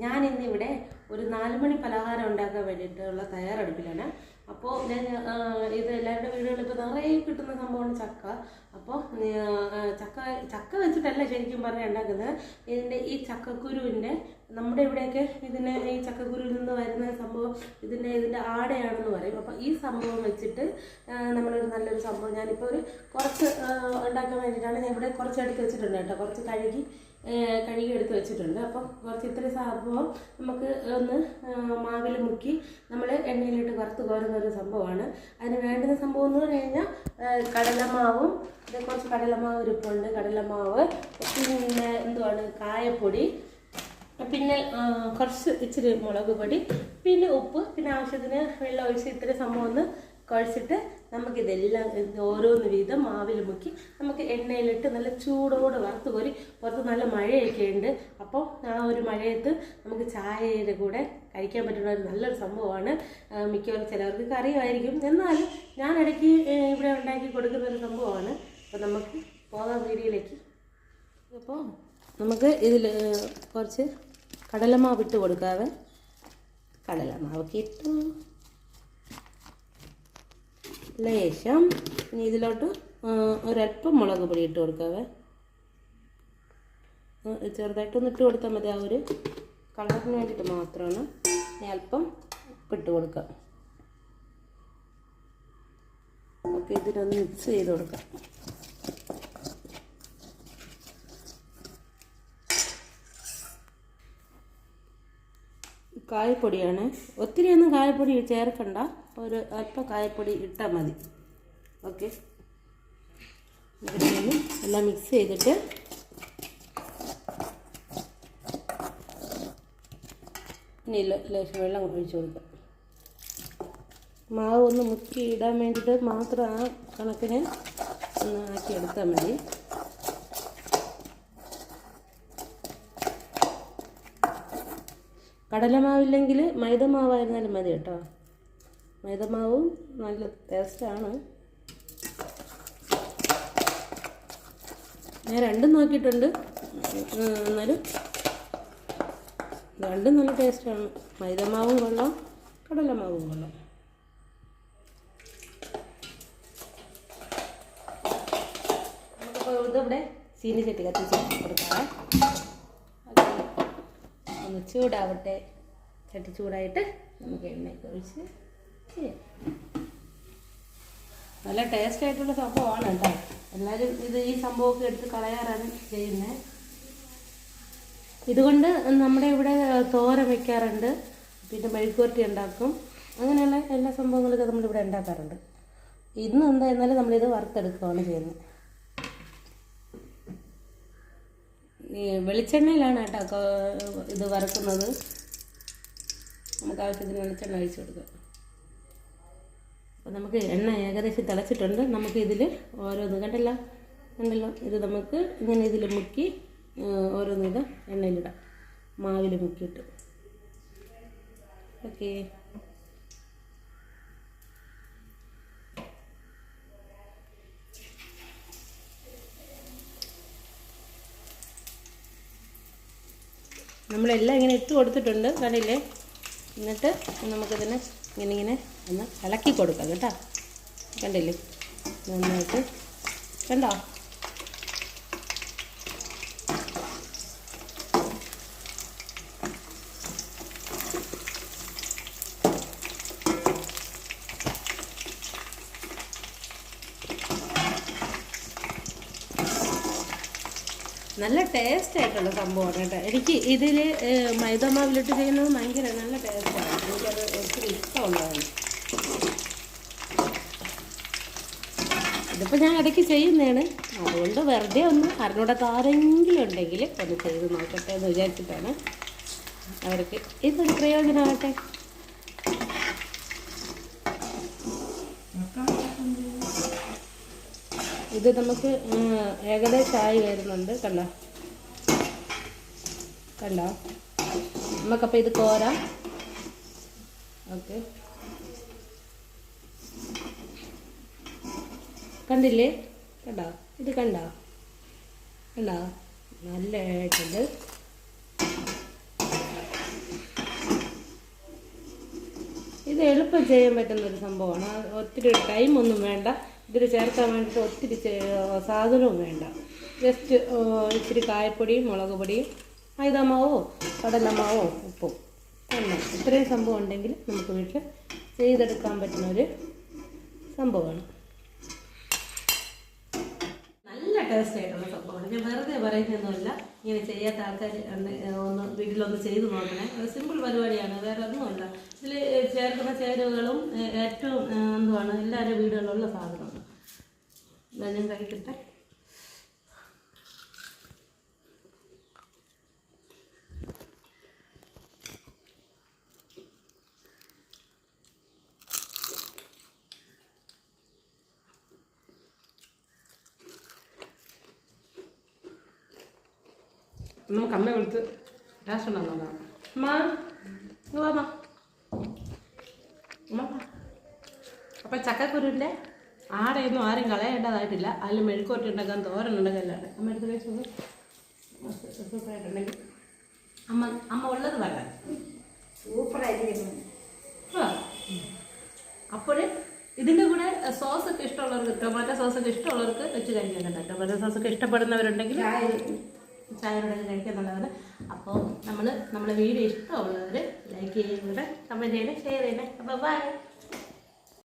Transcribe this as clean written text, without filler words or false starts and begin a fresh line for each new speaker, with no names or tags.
ഞാനിന്നിവിടെ ഒരു 4 മണി പലഹാരം ഉണ്ടാക്കാൻ വേണ്ടിയിട്ടുള്ള തയ്യാറെടുപ്പിലാണ്. അപ്പോൾ ഞാൻ ഇത് എല്ലാവരുടെ വീടുകളിൽ ഇപ്പോൾ നിറയെ കിട്ടുന്ന സംഭവമാണ് ചക്ക. അപ്പോൾ ചക്ക വെച്ചിട്ടല്ല ശരിക്കും പറഞ്ഞാൽ ഉണ്ടാക്കുന്നത്. ഇതിൻ്റെ ഈ ചക്കക്കുരുവിൻ്റെ നമ്മുടെ ഇവിടെയൊക്കെ ഇതിനെ ഈ ചക്കക്കുരുവിൽ നിന്ന് വരുന്ന സംഭവം ഇതിൻ്റെ ആടയാണെന്ന് പറയും. അപ്പോൾ ഈ സംഭവം വെച്ചിട്ട് നമ്മളൊരു നല്ലൊരു സംഭവം ഞാനിപ്പോൾ ഒരു കുറച്ച് ഉണ്ടാക്കാൻ വേണ്ടിയിട്ടാണ് ഞാൻ ഇവിടെ കുറച്ച് എടുത്ത് വെച്ചിട്ടുണ്ട് കേട്ടോ. കുറച്ച് കഴുകി എടുത്ത് വെച്ചിട്ടുണ്ട്. അപ്പം കുറച്ച് ഇത്ര സംഭവം നമുക്ക് ഒന്ന് മാവിൽ മുക്കി നമ്മൾ എണ്ണയിലിട്ട് വറുത്ത് കോരുന്ന ഒരു സംഭവമാണ്. അതിന് വേണ്ടുന്ന സംഭവം എന്ന് പറഞ്ഞു കഴിഞ്ഞാൽ കടലമാവും, കുറച്ച് കടലമാവ് ഇരിപ്പുണ്ട്, കടലമാവ്, പിന്നെ എന്തുവാണ് കായപ്പൊടി, പിന്നെ കുറച്ച് ഇച്ചിരി മുളക് പൊടി, പിന്നെ ഉപ്പ്, പിന്നെ ആവശ്യത്തിന് വെള്ളം ഒഴിച്ച് ഇത്ര സംഭവം ഒന്ന് കുഴച്ചിട്ട് നമുക്കിതെല്ലാം ഓരോന്ന് വീതം മാവിൽ മുക്കി നമുക്ക് എണ്ണയിലിട്ട് നല്ല ചൂടോടെ വറുത്ത് കോരി. പുറത്ത് നല്ല മഴയൊക്കെ ഉണ്ട്. അപ്പോൾ ആ ഒരു മഴയത്ത് നമുക്ക് ചായയുടെ കൂടെ കഴിക്കാൻ പറ്റുന്ന ഒരു നല്ലൊരു സംഭവമാണ്. മിക്കവാറും ചിലവർക്ക് കറിയുമായിരിക്കും, എന്നാലും ഞാൻ ഇടയ്ക്ക് ഇവിടെ ഉണ്ടാക്കി കൊടുക്കുന്ന ഒരു സംഭവമാണ്. അപ്പോൾ നമുക്ക് പോകാം വീഡിയോയിലേക്ക്. അപ്പോൾ നമുക്ക് ഇതിൽ കുറച്ച് കടലമാവ് ഇട്ട് കൊടുക്കാവേ. കടലമാവൊക്കെ ഇട്ടു ലേശം. ഇനി ഇതിലോട്ട് ഒരല്പം മുളക് പൊടി ഇട്ട് കൊടുക്കാവേ. ചെറുതായിട്ടൊന്ന് ഇട്ട് കൊടുത്താൽ മതി, ആ ഒരു കളറിന് വേണ്ടിയിട്ട് മാത്രമാണ്. ഇനി അല്പം ഉപ്പിട്ട് കൊടുക്കാം. ഓക്കെ, ഇതിനൊന്ന് മിക്സ് ചെയ്ത് കൊടുക്കാം. കായപ്പൊടിയാണ്, ഒത്തിരിയൊന്നും കായപ്പൊടി ചേർക്കണ്ട, ഒരു അല്പം കായപ്പൊടി ഇട്ടാൽ മതി. ഓക്കെ, എല്ലാം മിക്സ് ചെയ്തിട്ട് ഇനി ലേശം വെള്ളം ഒഴിച്ച് കൊടുക്കാം. മാവ് ഒന്ന് മുക്കി ഇടാൻ വേണ്ടിയിട്ട് മാത്രം ആ കണക്കിന് ഒന്ന് ആക്കി എടുത്താൽ മതി. കടലമാവില്ലെങ്കിൽ മൈദമാവായിരുന്നാലും മതി കേട്ടോ. മൈദമാവും നല്ല ടേസ്റ്റാണ്. ഞാൻ രണ്ടും നോക്കിയിട്ടുണ്ട്, എന്നാലും രണ്ടും നല്ല ടേസ്റ്റാണ്. മൈദമാവും കൊള്ളാം, കടലമാവും കൊള്ളാം. നമുക്കിപ്പോൾ ഇതിവിടെ ചീനിച്ചട്ടി കത്തിച്ച് കൊടുക്കാം. ഒന്ന് ചൂടാവട്ടെ. ചട്ടി ചൂടായിട്ട് നമുക്ക് എണ്ണയൊക്കെ ഒഴിച്ച് ചെയ്യാം. നല്ല ടേസ്റ്റ് ആയിട്ടുള്ള സംഭവമാണ് കേട്ടോ. എല്ലാവരും ഈ സംഭവമൊക്കെ എടുത്ത് കളയാറാണ് ചെയ്യുന്നത്. ഇതുകൊണ്ട് നമ്മുടെ ഇവിടെ തോരൻ വയ്ക്കാറുണ്ട്, പിന്നെ മെഴുക്കുവരട്ടി ഉണ്ടാക്കും, അങ്ങനെയുള്ള എല്ലാ സംഭവങ്ങളൊക്കെ നമ്മളിവിടെ ഉണ്ടാക്കാറുണ്ട്. ഇന്ന് എന്തായിരുന്നാലും നമ്മളിത് വറുത്തെടുക്കുകയാണ് ചെയ്യുന്നത്. ഈ വെളിച്ചെണ്ണയിലാണ് കേട്ടോ ഇത് വറുക്കുന്നത്. നമുക്ക് ആവശ്യത്തിന് വെളിച്ചെണ്ണ ഒഴിച്ച് കൊടുക്കാം. അപ്പോൾ നമുക്ക് എണ്ണ ഏകദേശം തിളച്ചിട്ടുണ്ട്. നമുക്ക് ഇതിൽ ഓരോന്ന് കണ്ടല്ലോ ഇത് നമുക്ക് ഇങ്ങനെ ഇതിൽ മുക്കി ഓരോന്ന് ഇത് എണ്ണയിലിടാം, മാവിൽ മുക്കിയിട്ട്. ഓക്കെ, നമ്മളെല്ലാം ഇങ്ങനെ ഇട്ട് കൊടുത്തിട്ടുണ്ട്, കണ്ടില്ലേ. എന്നിട്ട് നമുക്കിതിനെ ഇങ്ങനെ ഒന്ന് ഇളക്കി കൊടുക്കാം കേട്ടോ. കണ്ടില്ലേ, നന്നായിട്ട് കണ്ടോ. നല്ല ടേസ്റ്റ് ആയിട്ടുള്ള സംഭവമാണ് കേട്ടോ. എനിക്ക് ഇതിൽ മൈദമാവിലിട്ട് ചെയ്യുന്നത് ഭയങ്കര നല്ല ടേസ്റ്റാണ്. എനിക്കത് ഒത്തിരി ഇഷ്ടമുള്ളതാണ്. ഇതിപ്പോൾ ഞാൻ ഇടയ്ക്ക് ചെയ്യുന്നതാണ്, അതുകൊണ്ട് വെറുതെ ഒന്ന് അറിഞ്ഞൂടാത്ത ആരെങ്കിലും ഉണ്ടെങ്കിൽ ഒന്ന് ചെയ്ത് നോക്കട്ടെ എന്ന് വിചാരിച്ചിട്ടാണ്. അവർക്ക് ഇതൊരു പ്രയോജനമാകട്ടെ. ഇത് നമുക്ക് ഏകദേശമായി വരുന്നുണ്ട്. കണ്ടോ നമുക്കപ്പോൾ ഇത് കോരാം. ഓക്കെ, കണ്ടില്ലേ, കണ്ടോ, ഇത് കണ്ടോ നല്ലതായിട്ടുണ്ട്. എളുപ്പം ചെയ്യാൻ പറ്റുന്ന ഒരു സംഭവമാണ്. ഒത്തിരി ടൈമൊന്നും വേണ്ട. ഇതിൽ ചേർക്കാൻ വേണ്ടിയിട്ട് ഒത്തിരി സാധനവും വേണ്ട. ജസ്റ്റ് ഇച്ചിരി കായപ്പൊടിയും മുളക് പൊടിയും മൈദാമാവോ കടലമാവോ ഉപ്പും എണ്ണ, ഇത്രയും സംഭവം ഉണ്ടെങ്കിൽ നമുക്ക് വീട്ടിൽ ചെയ്തെടുക്കാൻ പറ്റുന്നൊരു സംഭവമാണ്. നല്ല ടേസ്റ്റ് ആയിട്ടുള്ള സംഭവമാണ്. ഞാൻ വെറുതെ പറയുന്നൊന്നുമില്ല. ഇങ്ങനെ ചെയ്യാത്ത ആൾക്കാർ ഒന്ന് വീട്ടിലൊന്ന് ചെയ്ത് നോക്കണേ. സിമ്പിൾ പരിപാടിയാണ്, വേറെ ഒന്നുമല്ല. ഇതിൽ ചേർക്കുന്ന ചേരുവകളും ഏറ്റവും എന്തുവാണ് എല്ലാവരുടെ വീടുകളിലുള്ള സാധനമാണ്. ഞാൻ കഴിക്കട്ടെ. നമുക്ക് അമ്മ വിളിച്ച് ടേസ്റ്റ് ഉണ്ടോ നോക്കാം. അമ്മ അമ്മ അമ്മ അപ്പം ചക്കക്കുരുവിൻ്റെ ആടെയൊന്നും ആരും കളയേണ്ടതായിട്ടില്ല. അതിൽ മെഴുക്കുവരട്ടി ഉണ്ടാക്കാൻ, തോരനുണ്ടാക്കാൻ എല്ലാവരും അമ്മ എടുത്ത് കഴിച്ചത് സൂപ്പറായിട്ടുണ്ടെങ്കിൽ അമ്മ ഉള്ളത് പറയാം.
സൂപ്പറായിട്ട്.
അപ്പോൾ ഇതിൻ്റെ കൂടെ സോസൊക്കെ ഇഷ്ടമുള്ളവർക്ക്, ടൊമാറ്റോ സോസൊക്കെ ഇഷ്ടമുള്ളവർക്ക് വെച്ച് കഴിക്കാൻ കേട്ടോ. ടൊമാറ്റോ സോസൊക്കെ ഇഷ്ടപ്പെടുന്നവരുണ്ടെങ്കിൽ ചായയോടെ കഴിക്കാൻ നല്ലതാണ്. അപ്പോൾ നമ്മളെ വീഡിയോ ഇഷ്ടമുള്ളവർ ലൈക്ക് ചെയ്യുന്നത്, കമൻറ്റ് ചെയ്യണേ, ഷെയർ ചെയ്യണേ. അപ്പോൾ ബൈ.